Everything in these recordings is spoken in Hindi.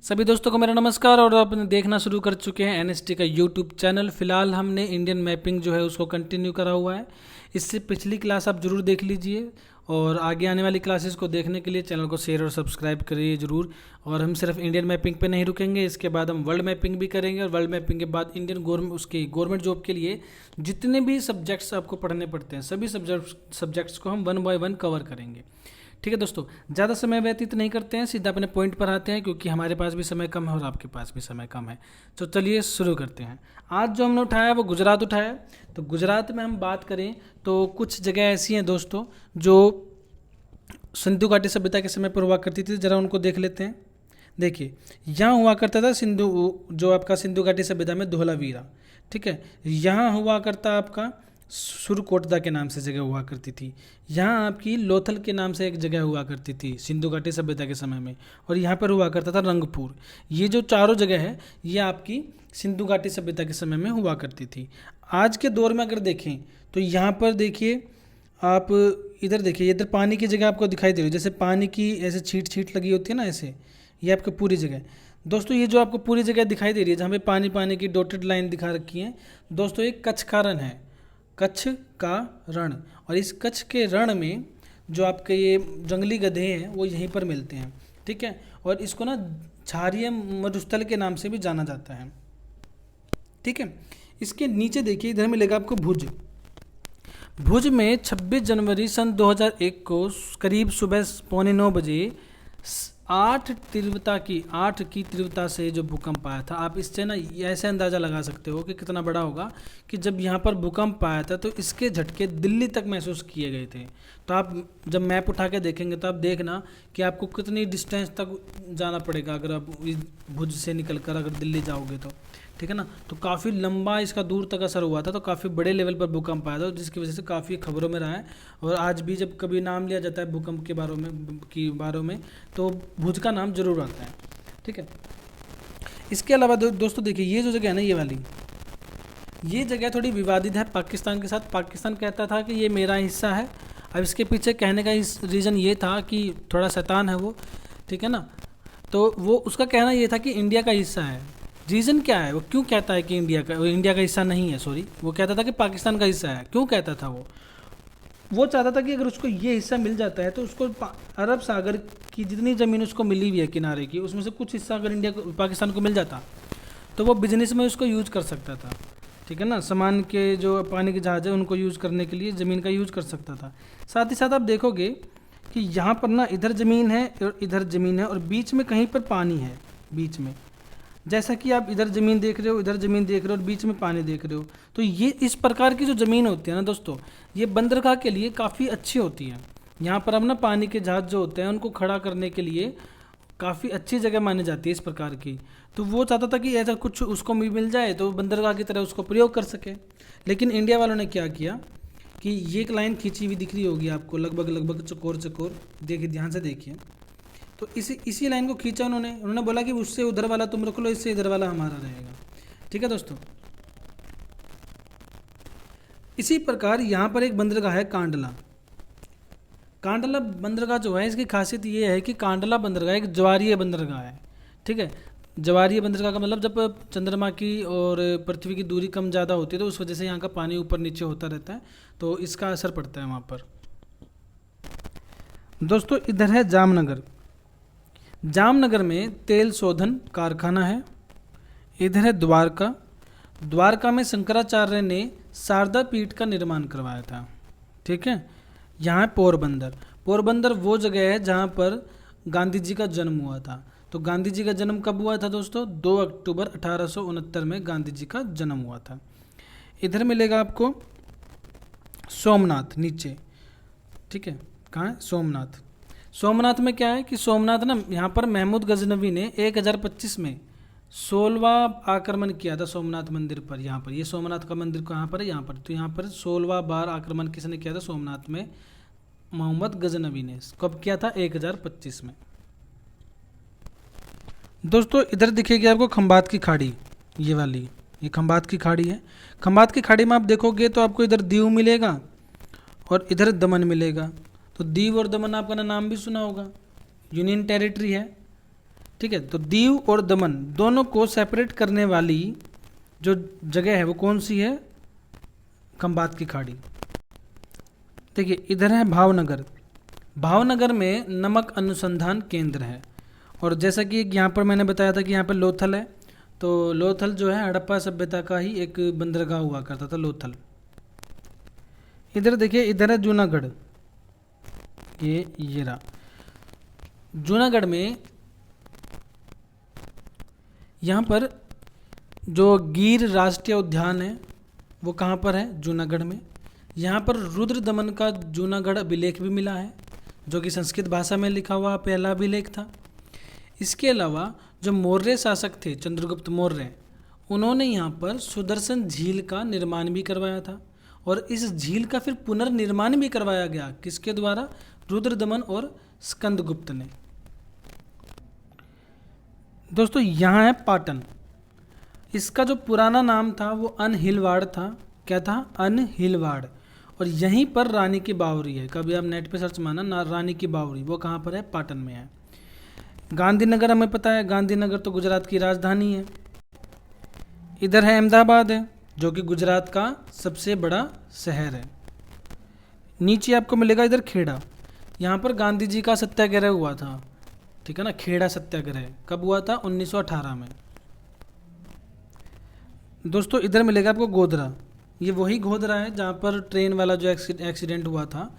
सभी दोस्तों को मेरा नमस्कार। और आप देखना शुरू कर चुके हैं एनएसटी का यूट्यूब चैनल। फिलहाल हमने इंडियन मैपिंग जो है उसको कंटिन्यू करा हुआ है। इससे पिछली क्लास आप जरूर देख लीजिए और आगे आने वाली क्लासेस को देखने के लिए चैनल को शेयर और सब्सक्राइब करिए ज़रूर। और हम सिर्फ इंडियन मैपिंग पे नहीं रुकेंगे, इसके बाद हम वर्ल्ड मैपिंग भी करेंगे और वर्ल्ड मैपिंग के बाद इंडियन गवर्नमेंट जॉब के लिए जितने भी सब्जेक्ट्स आपको पढ़ने पड़ते हैं सभी सब्जेक्ट्स को हम 1 बाय 1 कवर करेंगे। ठीक है दोस्तों, ज़्यादा समय व्यतीत नहीं करते हैं, सीधा अपने पॉइंट पर आते हैं क्योंकि हमारे पास भी समय कम है और आपके पास भी समय कम है। तो चलिए शुरू करते हैं। आज जो हमने उठाया है वो गुजरात उठाया है। तो गुजरात में हम बात करें तो कुछ जगह ऐसी हैं दोस्तों जो सिंधु घाटी सभ्यता के समय पर हुआ करती थी। ज़रा उनको देख लेते हैं। देखिए, यहाँ हुआ करता था जो आपका सिंधु घाटी सभ्यता में धोलावीरा। ठीक है, यहाँ हुआ करता आपका सुरकोटदा के नाम से जगह हुआ करती थी। यहाँ आपकी लोथल के नाम से एक जगह हुआ करती थी सिंधु घाटी सभ्यता के समय में। और यहाँ पर हुआ करता था रंगपुर। ये जो चारों जगह है ये आपकी सिंधु घाटी सभ्यता के समय में हुआ करती थी। आज के दौर में अगर देखें तो यहाँ पर देखिए, आप इधर देखिए, इधर पानी की जगह आपको दिखाई दे रही है, जैसे पानी की ऐसे छीट छीट लगी होती है ना, ऐसे ये आपकी पूरी जगह। दोस्तों ये जो आपको पूरी जगह दिखाई दे रही है जहाँ पे पानी पानी की डॉटेड लाइन दिखा रखी है दोस्तों, ये कच्छ का रण है, कच्छ का रण। और इस कच्छ के रण में जो आपके ये जंगली गधे हैं वो यहीं पर मिलते हैं। ठीक है, और इसको ना क्षारीय मरुस्थल के नाम से भी जाना जाता है। ठीक है, इसके नीचे देखिए, इधर मिलेगा आपको भुज। भुज में 26 जनवरी सन 2001 को करीब सुबह 8:45 बजे 8 की तीव्रता से जो भूकंप आया था। आप इससे ना ऐसे अंदाज़ा लगा सकते हो कि कितना बड़ा होगा कि जब यहाँ पर भूकंप आया था तो इसके झटके दिल्ली तक महसूस किए गए थे। तो आप जब मैप उठा के देखेंगे तो आप देखना कि आपको कितनी डिस्टेंस तक जाना पड़ेगा अगर आप भुज से निकल कर अगर दिल्ली जाओगे तो। ठीक है ना, तो काफ़ी लंबा इसका दूर तक असर हुआ था। तो काफ़ी बड़े लेवल पर भूकंप आया था जिसकी वजह से काफ़ी खबरों में रहा है। और आज भी जब कभी नाम लिया जाता है भूकंप के बारे में तो भुज का नाम जरूर आता है। ठीक है, इसके अलावा दोस्तों देखिए, ये जो जगह है ना, ये वाली ये जगह थोड़ी विवादित है पाकिस्तान के साथ। पाकिस्तान कहता था कि ये मेरा हिस्सा है। अब इसके पीछे कहने का इस रीज़न ये था कि थोड़ा शैतान है वो। ठीक है ना, तो वो उसका कहना ये था कि इंडिया का हिस्सा है। रीज़न क्या है, वो क्यों कहता है कि इंडिया का हिस्सा नहीं है, सॉरी, वो कहता था कि पाकिस्तान का हिस्सा है। क्यों कहता था वो चाहता था कि अगर उसको ये हिस्सा मिल जाता है तो उसको अरब सागर की जितनी ज़मीन उसको मिली हुई है किनारे की, उसमें से कुछ हिस्सा अगर पाकिस्तान को मिल जाता तो वो बिजनेस में उसको यूज कर सकता था। ठीक है ना, सामान के जो पानी के जहाज़ है उनको यूज़ करने के लिए ज़मीन का यूज कर सकता था। साथ ही साथ आप देखोगे कि यहाँ पर ना इधर ज़मीन है और इधर ज़मीन है और बीच में कहीं पर पानी है बीच में। जैसा कि आप इधर ज़मीन देख रहे हो, इधर ज़मीन देख रहे हो और बीच में पानी देख रहे हो। तो ये इस प्रकार की जो ज़मीन होती है ना दोस्तों, ये बंदरगाह के लिए काफ़ी अच्छी होती है। यहाँ पर हम ना पानी के जहाज़ जो होते हैं उनको खड़ा करने के लिए काफ़ी अच्छी जगह मानी जाती है इस प्रकार की। तो वो चाहता था कि ऐसा कुछ उसको मिल जाए तो बंदरगाह की तरह उसको प्रयोग कर सके। लेकिन इंडिया वालों ने क्या किया कि ये एक लाइन खींची हुई दिख रही होगी आपको, लगभग चकोर चकोर, देखिए ध्यान से देखिए। तो इसी लाइन को खींचा उन्होंने बोला कि उससे उधर वाला तुम रख लो, इससे इधर वाला हमारा रहेगा। ठीक है दोस्तों, इसी प्रकार यहाँ पर एक बंदरगाह है कांडला। कांडला बंदरगाह जो है इसकी खासियत ये है कि कांडला बंदरगाह एक ज्वारीय बंदरगाह है। ठीक है, ज्वारीय बंदरगाह का मतलब जब चंद्रमा की और पृथ्वी की दूरी कम ज़्यादा होती है तो उस वजह से यहाँ का पानी ऊपर नीचे होता रहता है, तो इसका असर पड़ता है वहाँ पर। दोस्तों इधर है जामनगर। जामनगर में तेल शोधन कारखाना है। इधर है द्वारका। द्वारका में शंकराचार्य ने शारदा पीठ का निर्माण करवाया था। ठीक है, यहाँ है पोरबंदर वो जगह है जहाँ पर गांधी जी का जन्म हुआ था। तो गांधी जी का जन्म कब हुआ था दोस्तों? 2 अक्टूबर 1869 में गांधी जी का जन्म हुआ था। इधर मिलेगा आपको सोमनाथ नीचे। ठीक है, कहाँ है सोमनाथ? सोमनाथ में क्या है कि सोमनाथ ना यहाँ पर महमूद गजनवी ने 1025 में 16वां आक्रमण किया था सोमनाथ मंदिर पर। यहाँ पर ये सोमनाथ का मंदिर कहाँ पर है? यहाँ पर। तो यहाँ पर 16वां बार आक्रमण किसने किया था सोमनाथ में? मोहम्मद गजनवी ने। कब किया था? 1025 में। दोस्तों इधर दिखेगी आपको खंबात की खाड़ी, ये वाली, ये खंबात की खाड़ी है। खंबात की खाड़ी में आप देखोगे तो आपको इधर दीव मिलेगा और इधर दमन मिलेगा। तो दीव और दमन आपका नाम भी सुना होगा, यूनियन टेरिटरी है। ठीक है, तो दीव और दमन दोनों को सेपरेट करने वाली जो जगह है वो कौन सी है? खंबात की खाड़ी। देखिए इधर है भावनगर। भावनगर में नमक अनुसंधान केंद्र है, और जैसा कि यहाँ पर मैंने बताया था कि यहाँ पर लोथल है, तो लोथल जो है हड़प्पा सभ्यता का ही एक बंदरगाह हुआ करता था, लोथल। इधर देखिए, इधर है जूनागढ़, ये रहा। जूनागढ़ में यहाँ पर जो गिर राष्ट्रीय उद्यान है वो कहाँ पर है? जूनागढ़ में। यहाँ पर रुद्र दमन का जूनागढ़ अभिलेख भी मिला है, जो कि संस्कृत भाषा में लिखा हुआ पहला अभिलेख था। इसके अलावा जो मौर्य शासक थे, चंद्रगुप्त मौर्य, उन्होंने यहाँ पर सुदर्शन झील का निर्माण भी करवाया था, और इस झील का फिर पुनर्निर्माण भी करवाया गया। किसके द्वारा? रुद्रदमन और स्कंदगुप्त ने। दोस्तों यहाँ है पाटन। इसका जो पुराना नाम था वो अनहिलवाड़ था। क्या था? अनहिलवाड़। और यहीं पर रानी की बावरी है। कभी आप नेट पे सर्च मारना ना, रानी की बावरी, वो कहाँ पर है? पाटन में है। गांधीनगर हमें पता है, गांधीनगर तो गुजरात की राजधानी है। इधर है अहमदाबाद है, जो कि गुजरात का सबसे बड़ा शहर है। नीचे आपको मिलेगा इधर खेड़ा। यहाँ पर गांधी जी का सत्याग्रह हुआ था, ठीक है ना। खेड़ा सत्याग्रह कब हुआ था? 1918 में। दोस्तों इधर मिलेगा आपको गोधरा। ये वही गोधरा है जहाँ पर ट्रेन वाला जो एक्सीडेंट हुआ था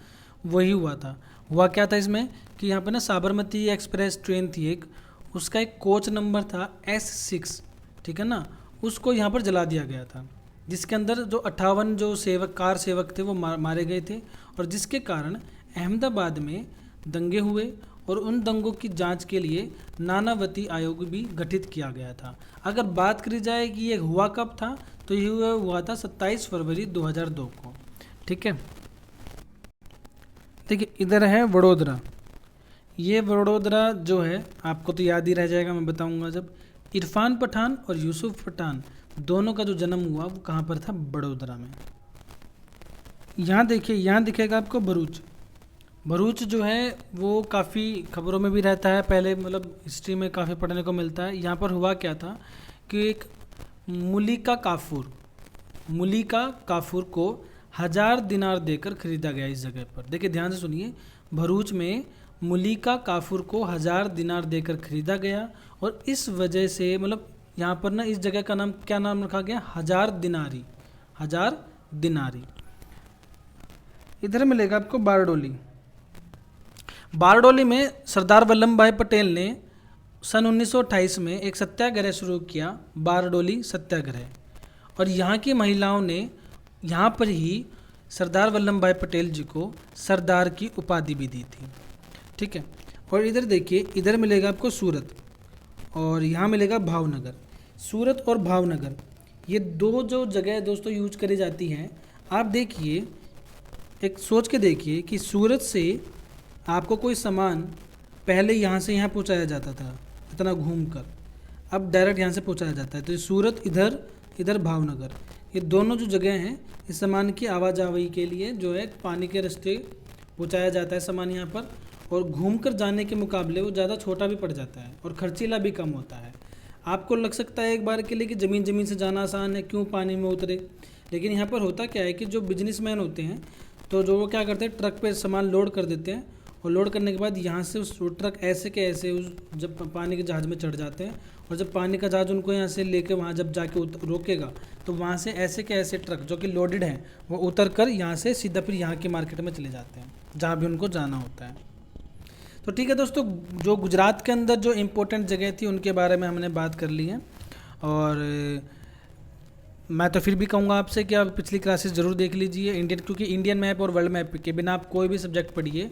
वही हुआ था। हुआ क्या था इसमें कि यहाँ पर ना साबरमती एक्सप्रेस ट्रेन थी एक, उसका एक कोच नंबर था S6, ठीक है ना, उसको यहाँ पर जला दिया गया था, जिसके अंदर जो 58 जो कार सेवक थे वो मारे गए थे, और जिसके कारण अहमदाबाद में दंगे हुए, और उन दंगों की जांच के लिए नानावती आयोग भी गठित किया गया था। अगर बात करी जाए कि ये हुआ कब था, तो ये हुआ था 27 फरवरी 2002 को, ठीक है। देखिए इधर है वडोदरा। ये वडोदरा जो है आपको तो याद ही रह जाएगा, मैं बताऊंगा जब। इरफान पठान और यूसुफ पठान दोनों का जो जन्म हुआ वो कहाँ पर था? बड़ोदरा में। यहाँ देखिए, यहाँ दिखेगा आपको भरूच। भरूच जो है वो काफ़ी खबरों में भी रहता है, पहले मतलब हिस्ट्री में काफ़ी पढ़ने को मिलता है। यहाँ पर हुआ क्या था कि एक मुलिका काफूर को 1000 दिनार देकर खरीदा गया इस जगह पर। देखिए ध्यान से सुनिए, भरूच में मुलिका काफूर को 1000 दिनार देकर खरीदा गया, और इस वजह से मतलब यहाँ पर ना इस जगह का नाम क्या नाम रखा गया? 1000 दिनारी। 1000 दिनारी। इधर मिलेगा आपको बारडोली। बारडोली में सरदार वल्लभ भाई पटेल ने सन 1928 में एक सत्याग्रह शुरू किया, बारडोली सत्याग्रह, और यहाँ की महिलाओं ने यहाँ पर ही सरदार वल्लभ भाई पटेल जी को सरदार की उपाधि भी दी थी, ठीक है। और इधर देखिए, इधर मिलेगा आपको सूरत, और यहाँ मिलेगा भावनगर। सूरत और भावनगर ये दो जो जगह दोस्तों यूज करी जाती हैं। आप देखिए, एक सोच के देखिए कि सूरत से आपको कोई सामान पहले यहाँ से यहाँ पहुँचाया जाता था इतना घूमकर, अब डायरेक्ट यहाँ से पहुँचाया जाता है। तो ये सूरत, इधर भावनगर, ये दोनों जो जगह हैं इस सामान की आवाजाही के लिए जो है पानी के रास्ते पहुँचाया जाता है सामान यहाँ पर, और घूमकर जाने के मुकाबले वो ज़्यादा छोटा भी पड़ जाता है और खर्चीला भी कम होता है। आपको लग सकता है एक बार के लिए कि ज़मीन से जाना आसान है, क्यों पानी में उतरे, लेकिन यहाँ पर होता क्या है कि जो बिजनेसमैन होते हैं तो जो वो क्या करते हैं, ट्रक पे सामान लोड कर देते हैं, और लोड करने के बाद यहाँ से उस ट्रक ऐसे के ऐसे उस जब पानी के जहाज़ में चढ़ जाते हैं, और जब पानी का जहाज़ उनको यहाँ से लेके वहाँ जब जाके रोकेगा तो वहाँ से ऐसे के ऐसे ट्रक जो कि लोडेड हैं वो उतर कर यहाँ से सीधा फिर यहाँ की मार्केट में चले जाते हैं जहाँ भी उनको जाना होता है। तो ठीक है दोस्तों, जो गुजरात के अंदर जो इम्पोर्टेंट जगह थी उनके बारे में हमने बात कर ली है, और मैं तो फिर भी कहूँगा आपसे कि आप पिछली क्लासेस ज़रूर देख लीजिए क्योंकि इंडियन मैप और वर्ल्ड मैप के बिना आप कोई भी सब्जेक्ट पढ़िए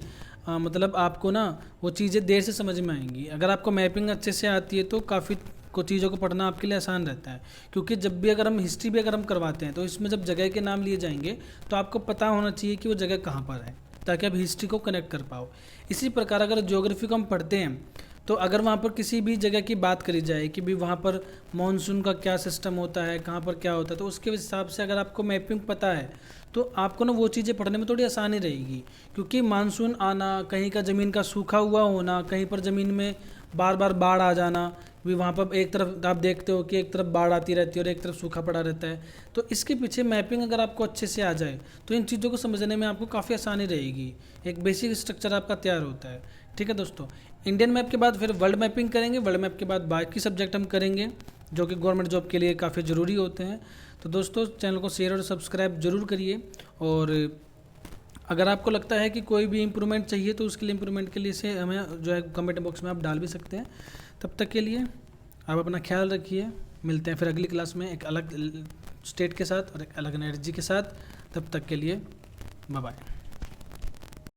मतलब आपको ना वो चीज़ें देर से समझ में आएंगी। अगर आपको मैपिंग अच्छे से आती है तो काफ़ी कुछ चीज़ों को पढ़ना आपके लिए आसान रहता है, क्योंकि जब भी अगर हम हिस्ट्री भी अगर हम करवाते हैं तो इसमें जब जगह के नाम लिए जाएंगे तो आपको पता होना चाहिए कि वो जगह कहाँ पर है, ताकि आप हिस्ट्री को कनेक्ट कर पाओ। इसी प्रकार अगर ज्योग्राफी को हम पढ़ते हैं तो अगर वहाँ पर किसी भी जगह की बात करी जाए कि भी वहाँ पर मानसून का क्या सिस्टम होता है, कहाँ पर क्या होता है, तो उसके हिसाब से अगर आपको मैपिंग पता है तो आपको ना वो चीज़ें पढ़ने में थोड़ी आसानी रहेगी। क्योंकि मानसून आना, कहीं का ज़मीन का सूखा हुआ होना, कहीं पर ज़मीन में बार बार बाढ़ आ जाना, भी वहाँ पर एक तरफ आप देखते हो कि एक तरफ बाढ़ आती रहती है और एक तरफ सूखा पड़ा रहता है। तो इसके पीछे मैपिंग अगर आपको अच्छे से आ जाए तो इन चीज़ों को समझने में आपको काफ़ी आसानी रहेगी, एक बेसिक स्ट्रक्चर आपका तैयार होता है। ठीक है दोस्तों, इंडियन मैप के बाद फिर वर्ल्ड मैपिंग करेंगे, वर्ल्ड मैप के बाद बाकी सब्जेक्ट हम करेंगे जो कि गवर्नमेंट जॉब के लिए काफ़ी ज़रूरी होते हैं। तो दोस्तों चैनल को शेयर और सब्सक्राइब जरूर करिए, और अगर आपको लगता है कि कोई भी इम्प्रूवमेंट चाहिए तो उसके लिए इम्प्रूवमेंट के लिए से हमें जो है कमेंट बॉक्स में आप डाल भी सकते हैं। तब तक के लिए आप अपना ख्याल रखिए, मिलते हैं फिर अगली क्लास में एक अलग स्टेट के साथ और एक अलग एनर्जी के साथ। तब तक के लिए बाय बाय।